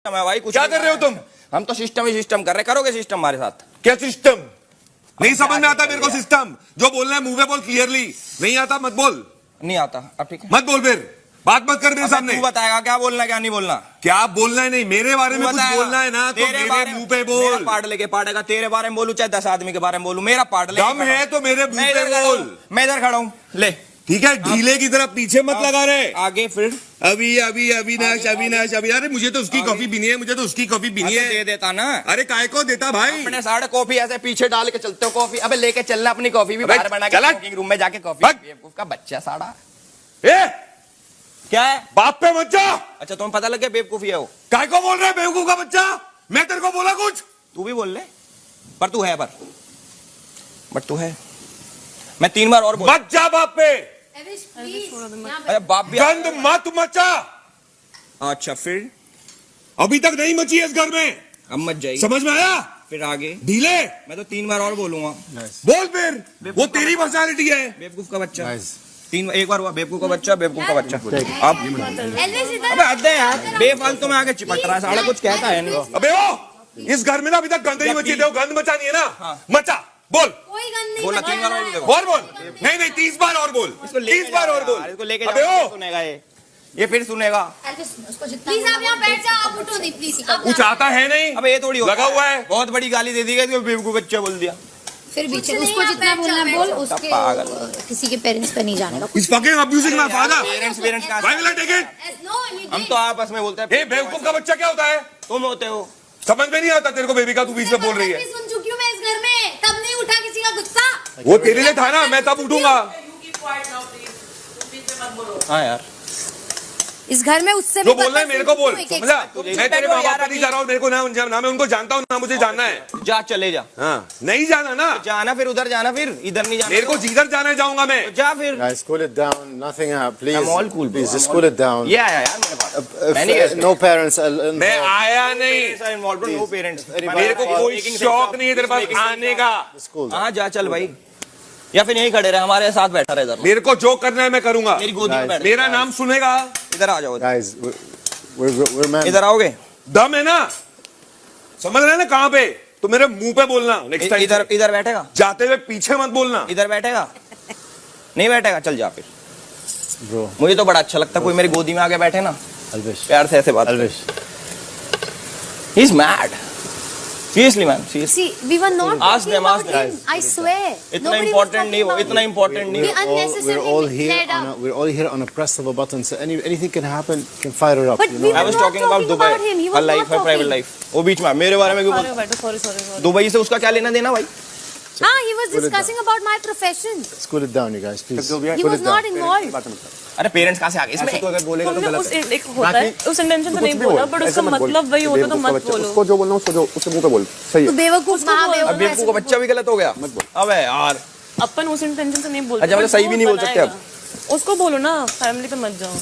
है भाई। कुछ क्या कर रहे हो तुम? हम तो सिस्टम ही सिस्टम कर रहे। करोगे सिस्टम हमारे साथ? क्या सिस्टम? नहीं समझ में आता मेरे को सिस्टम। जो बोलना है मुंह पे बोल क्लियरली। नहीं आता मत बोल। नहीं आता। अब ठीक है, मत बोल, फिर बात मत कर मेरे सामने। तू बताएगा क्या बोलना है क्या नहीं बोलना। क्या बोलना है? नहीं, मेरे बारे में कुछ बोलना है ना तो मेरे मुंह पे बोल। पार्ट लेके पाड़ेगा। तेरे बारे में बोलूं चाहे 10 आदमी के बारे में बोलूं, मेरा पार्ट ले। दम है तो मेरे मुंह पे बोल। मैं इधर खड़ा हूं, ले। ठीक है, ढीले की तरफ पीछे मत लगा रहे। आगे फिर अविनाश अरे मुझे तो उसकी कॉफी पीनी है, मुझे तो उसकी कॉफी पीनी है। दे देता ना। अरे काय को देता भाई? अपने साढ़े कॉफी ऐसे पीछे डाल के चलते हो कॉफी। अबे लेके चलना अपनी कॉफी भी बाहर बना के स्मोकिंग रूम में जाके कॉफी। बेवकूफ का बच्चा साड़ा। क्या है? बाप पे मत जा। अच्छा तुम्हें पता लग गया बेवकूफी है वो? काय को बोल रहा है बेवकूफ का बच्चा? मैं तेरे को बोला कुछ? तू भी बोल ले, पर तू है बट तू है। मैं 3 बार और बोल। मत जा बाप पे। अरे बाप भी गंद मत मचा। अच्छा फिर? अभी तक नहीं मची है इस घर में। अब मत जाइए। समझ में आया? फिर आगे ढीले। मैं तो 3 बार और बोलूंगा। बोल फिर। वो तेरी पर्सनालिटी है। बेवकूफ का बच्चा। एक बार हुआ बेवकूफ का बच्चा, बेवकूफ का बच्चा। अब अबे हद है यार, बेफालतू में आगे चिपट रहा है साला। कुछ कहता है नहीं। अबे ओ, इस घर में ना अभी तक गंद नहीं मची है। गंद मचानी है ना, मचा। बोल। कोई गंद नहीं। बोला 3 बार और देखो। बोल। नहीं 30 बार और बोल। 30 बार और बोल। इसको लेके अबे जाओ, ओ, सुनेगा ये फिर सुनेगा। प्लीज आप यहाँ बैठ जाओ, आप उठो नहीं प्लीज। कुछ आता है नहीं। अबे ये थोड़ी लगा हुआ है। बहुत बड़ी गाली दे दी गई, बेवकूफ बच्चा बोल दिया। फिर भी उसको जितना बोलना है बोल। उसके किसी के पेरेंट्स पे नहीं जाने का। He's fucking abusing my father. Parents का Why will I take it? हम तो आपस में बोलते हैं। हे बेवकूफ का बच्चा क्या होता है? तुम होते हो। समझ में नहीं आता तेरे को बेबी का? तू बीच में बोल रही है। सुन चुकी हूँ मैं इस घर में, तब नहीं उठा किसी का गुस्सा। वो तेरे लिए था ना, मैं तब उठूंगा। हाँ यार, इस घर में उससे जो बोलना है मेरे को बोल, समझा? मैं तेरे माँ बाप पे नहीं जा रहा हूँ। मेरे को ना मैं उनको जानता हूँ ना मुझे जानना है। जा चले जा। हाँ, नहीं जाना ना। जाना फिर उधर जाना, फिर इधर नहीं जाना। मेरे को जिधर जाना है जाऊंगा मैं। जा फिर। Guys, cool it down. Nothing, please. I'm all cool, bro. Please, just cool it down. ये आया यार मेरे पास। No parents. मैं आया नहीं। No parents. मेरे को कोई शौक नहीं है तेरे पास आने का। हाँ जा चल भाई, या फिर यहीं खड़े रहे, हमारे साथ बैठा रहे इधर। मेरे को जो करना है मैं करूंगा। मेरी गोदी में बैठ। मेरा नाम सुनेगा। इधर आ जाओ। Guys, we're men. इधर आओगे? दम है ना? समझ रहे हैं ना कहाँ पे? तो मेरे मुंह पे बोलना नेक्स्ट टाइम। इधर बैठेगा? जाते हुए पीछे मत बोलना। इधर बैठेगा? नहीं बैठेगा? चल जा फिर। Bro, मुझे तो बड़ा अच्छा लगता है कोई मेरी गोदी में आके बैठे ना, Alvish. प्यार से ऐसे बात। Alvish. He is mad. Seriously man, seriously. See, we were not Ask talking them, about ask them. him. I swear. इतना Nobody was इम्पोर्टेंट talking नहीं हो, about इतना him. इम्पोर्टेंट नहीं We हो। unnecessarily We're all here flared on up. we're all here on a press of a button. So anything can happen. Can fire her up. But You we know? I was not talking about talking Dubai, about him. He her was life, not her private talking. life. वो बीच में मेरे बारे में क्यों बोल? Sorry Dubai से उसका क्या लेना देना भाई? हाँ, he was discussing about my profession. Let's cool it down, you guys, please. He was not involved. अरे पेरेंट्स कहाँ से आ गए इसमें? तुमने उस एक होता है उस इंटेंशन से नहीं बोला, बट उसका मतलब वही होता तो मत बोलो। उसको जो बोलना उसको उसके मुंह पे बोल। सही तू है। बेवकूफ अब महाबेवकूफ बेवकूफ का बच्चा भी गलत हो गया। अबे यार, अपन उस इंटेंशन से नहीं बोलते। अच्छा, मतलब सही भी नहीं बोल सकते अब? उसको बोलो ना, फैमिली पे मत जाओ।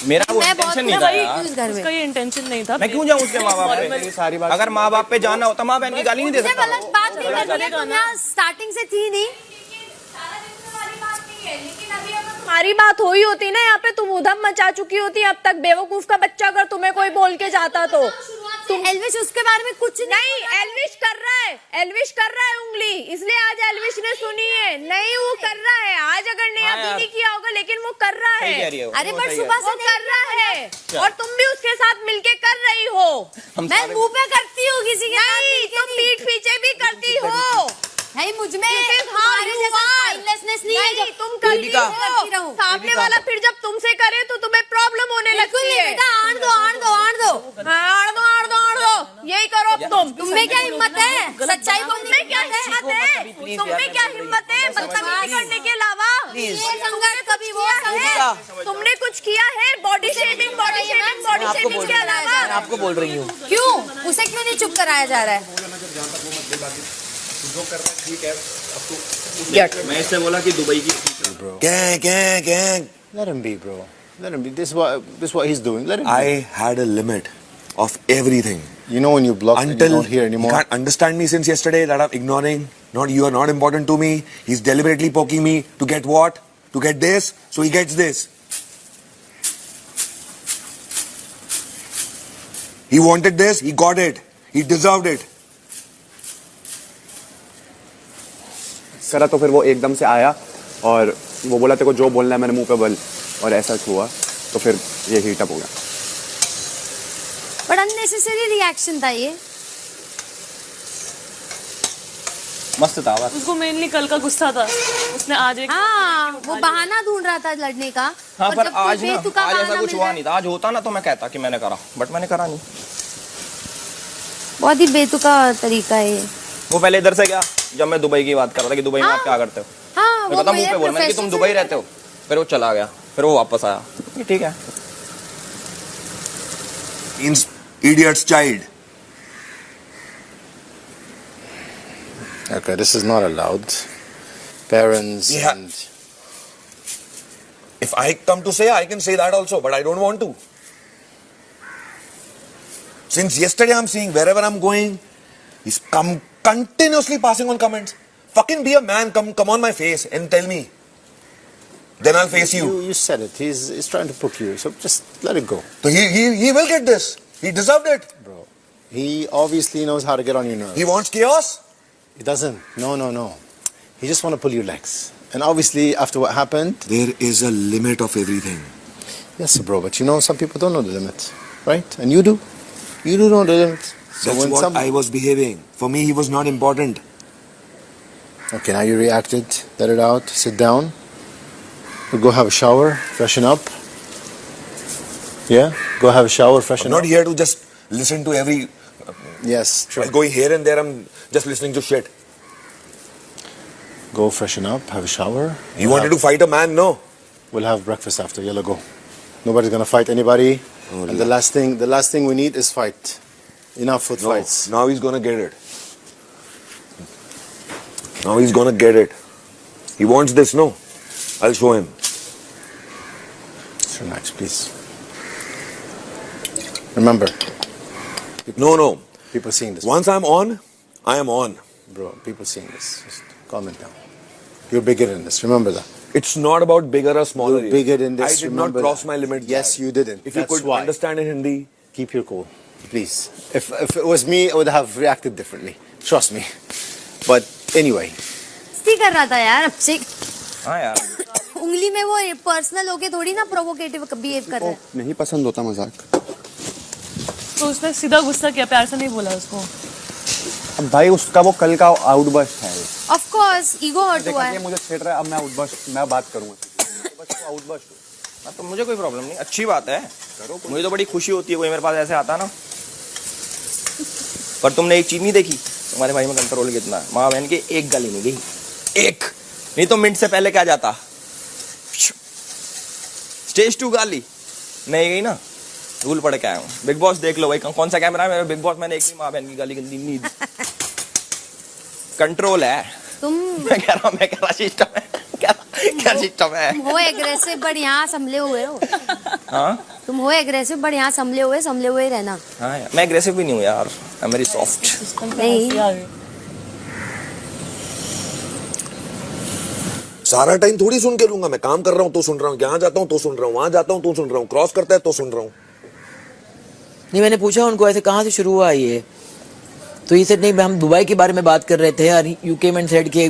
मेरा वो मैं बहुत इंटेंशन नहीं था वही यार। इस घर में। उसका ये इंटेंशन नहीं था। मैं क्यों जाऊँ उसके माँ बाप पे? अगर माँ बाप पे जाना होता, माँ बहन की गाली नहीं दे मुझसे सकता। गलत बात नहीं कर रही, तुम यहाँ स्टार्टिंग से थी नहीं। हमारी बात हुई होती ना यहाँ पे, तुम उधम मचा चुकी होती अब तक। बेवकूफ का बच्चा अगर तुम्हें कोई बोल के जाता तो तुम एल्विश उसके बारे में कुछ नहीं। एल्विश कर रहा है उंगली, इसलिए आज एल्विश ने सुनी है। नहीं, वो कर रहा है आज, अगर नहीं अभी नहीं किया होगा, लेकिन वो कर रहा सही कह रही है। है वो। अरे वो पर सही है। सुबह वो से कर रहा है और तुम भी उसके साथ मिलके कर रही हो। मैं मुंह पे करती हूँ किसी के साथ नहीं, मिलके तुम नहीं। पीठ पीछे भी करती हो। भाई मुझ में हाँ, तुम्हारे जैसा spinelessness नहीं है नहीं, जब तुम करती करती रहूं। हो। सामने वाला फिर जब तुमसे करे तो तुम्हें प्रॉब्लम होने बिल्कुल लगती नहीं है। बेटा, आड़ दो। आड़ दो, यही करो अब तुम में क्या हिम्मत है सच्चाई बोलने में क्या हिम्मत है? तुम में क्या हिम्मत है बदतमीजी करने के अलावा? ये संघर्ष कभी वो है। तुमने कुछ किया है? बॉडी शेमिंग के अलावा आपको बोल रही हूँ। क्यों? उसे क्यों नहीं चुप कराया जा रहा है? मैं इससे बोला कि दुबई की Gang. Let him be, bro. Let him be. This is what he's doing. Let him. I had a limit of everything. You know when you block and you Until don't hear you anymore. can't understand me since yesterday that I'm ignoring. Not you are not important to me. He's deliberately poking me to get what? To get this. So he gets this. He wanted this, he got it. He deserved it. करा तो फिर वो एकदम से आया और वो बोला तेरे को जो बोलना है मैंने मुंह पे बोल, और ऐसा हुआ तो फिर ये हीट अप हो गया. बट अननेसेसरी रिएक्शन था ये. मस्त था बस. उसको मेनली कल का गुस्सा था. उसने आज एक हाँ, वो बहाना ढूंढ रहा था लड़ने का. हाँ और पर जब कोई आज ना, बेतुका आज ऐसा बहाना कुछ मिल हुआ रहा नहीं था. आज होता ना तो मैं कहता कि मैंने करा, बट मैंने करा नहीं. बहुत ही बेतुका तरीका है ये. वो पहले इधर से गया जब मैं दुबई की बात कर रहा था कि दुबई में आप क्या करते हो. हाँ, मैं वो पता मुंह मेरे पे बोल, मैंने कि तुम profession दुबई से रहते हो. फिर वो चला गया, फिर वो वापस आया. ये ठीक है. Idiot's child. Okay, this is not allowed. Parents Yeah. and If I come to say, I can say that also, but I don't want to. Since yesterday I'm seeing wherever I'm going, he's continuously passing on comments. Fucking be a man, come on my face and tell me. Then I'll face you. you said it. He's trying to poke you, so just let it go, So he will get this. He deserved it. bro. He obviously knows how to get on your nerves. He wants chaos. He doesn't. No. He just want to pull your legs. And obviously, after what happened, There is a limit of everything. yes, bro. But you know, some people don't know the limit, right? And you do. You do know the limit. So That's when what some I was behaving. For me, he was not important. okay, now you reacted. Let it out. Sit down. We'll go have a shower, freshen up. Yeah, go have a shower, I'm freshen not up. here to just listen to every. Yes, true. While going here and there, I'm just listening to shit. Go freshen up, have a shower. You wanted to fight a man, no? We'll have breakfast after. Yalla, go. Nobody's gonna fight anybody. Oh, And the last thing we need is fight. Enough with No. fights. Now he's gonna get it. Now he's gonna get it. He wants this, no? I'll show him. Just relax, please. Remember, No. people seeing this. Once I'm on, I am on. Bro, people seeing this. Just calm it down. You're bigger than this. Remember that. It's not about bigger or smaller. You're bigger than this. I did not Remember cross that. my limit. Yes, you didn't. If you That's could why. understand in Hindi, Keep your cool, please. If it was me, I would have reacted differently. Trust me. But anyway, मस्ती कर रहा था यार अब से. हाँ यार. उंगली में वो पर्सनल होके थोड़ी ना प्रोवोकेटिव बिहेव कर रहा है. नहीं पसंद होता मजाक. तो उसने सीधा गुस्सा किया, प्यार से नहीं बोला उसको. अब भाई उसका वो कल का आउटबर्स्ट है. ऑफ कोर्स ईगो हर्ट हुआ देखा है. कि मुझे छेड़ रहा है, अब मैं बात करूंगा. आउटबर्स्ट. हाँ, तो मुझे कोई प्रॉब्लम नहीं, अच्छी बात है. मुझे तो बड़ी खुशी होती है कोई मेरे पास ऐसे आता ना. पर तुमने एक चीज नहीं देखी, तुम्हारे भाई में कंट्रोल कितना है. माँ बहन की एक गाली नहीं गई, एक नहीं तो मिनट से पहले क्या जाता. स्टेज 2 गाली नहीं गई ना. रूल पढ़ के आया हूँ. बिग बॉस देख लो भाई, कौन सा कैमरा है मेरा. बिग बॉस मैंने एक भी माँ बहन की गाली गंदी नहीं दी. कंट्रोल है. तुम मैं कह रहा सिस्टम है. क्या सिस्टम है. तुम हो एग्रेसिव बट यहाँ संभले हुए हो. हाँ तुम हो एग्रेसिव बट यहाँ संभले हुए रहना. हाँ यार, मैं एग्रेसिव भी नहीं हूँ यार. I am very soft. नहीं. सारा टाइम थोड़ी सुन के लूंगा. मैं काम कर रहा हूँ तो सुन रहा हूँ, यहाँ जाता हूँ तो सुन रहा हूँ, वहां जाता हूँ तो सुन रहा हूँ, क्रॉस करता है तो सुन रहा हूँ. नहीं, मैंने पूछा उनको ऐसे कहाँ से शुरू हुआ ये, तो ये सेड नहीं, हम दुबई के बारे में बात कर रहे थे यार. यू केम एंड सेड कि